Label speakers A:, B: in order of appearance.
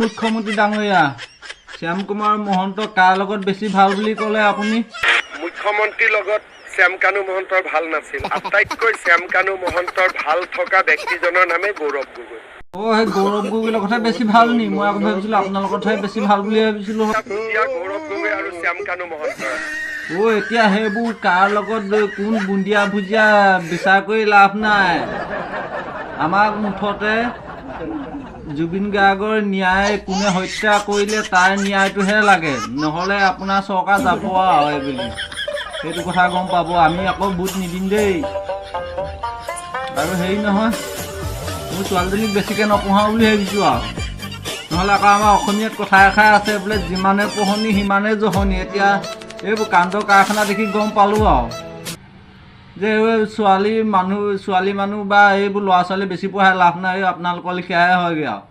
A: মুখ্যমন্ত্ৰী ডাঙৰীয়া শ্যাম কুমাৰ মহন্ত কাৰ লগত বেছি ভাল বুলি ক'লে আপুনি?
B: মুখ্যমন্ত্ৰীৰ লগত শ্যাম কানু মহন্তৰ ভাল নাছিল। আটাইতকৈ শ্যাম কানু মহন্তৰ ভাল থকা ব্যক্তিজনৰ নামে গৌৰৱ গগৈ।
A: সেই গৌৰৱ গগৈৰ কথা বেছি ভাল নি? মই আকৌ ভাবিছিলোঁ আপোনালোকৰ কথাই বেছি ভাল বুলি ভাবিছিলোঁ।
B: গৌৰৱ গগৈ আৰু শ্যাম কানু মহন্তৰ।
A: এতিয়া সেইবোৰ কাৰ লগত কোন বুন্দিয়া ভুজিয়া বিচাৰ কৰি লাভ নাই। আমাক মুঠতে জুবিন গাৰ্গৰ ন্যায় কোনে হত্যা কৰিলে তাৰ ন্যায়টোহে লাগে, নহ'লে আপোনাৰ চৰকাৰ যাব আৰু এইবুলি সেইটো কথা গম পাব। আমি আকৌ ভোট নিদিম দেই। আৰু হেৰি নহয়, মোৰ ছোৱালীজনীক বেছিকৈ নপঢ়াওঁ বুলি ভাবিছোঁ আৰু, নহ'লে আকৌ আমাৰ অসমীয়াত কথা এষাৰ আছে বোলে যিমানে পঢ়নি সিমানে জহনি। এতিয়া এইবোৰ কাণ্ড কাৰখানা দেখি গম পালোঁ আৰু যে ছোৱালী মানুহ বা এইবোৰ ল'ৰা ছোৱালী বেছি পঢ়াই লাভ নাই, আপোনালোকৰ লিখিয়াহে হয়গৈ আৰু।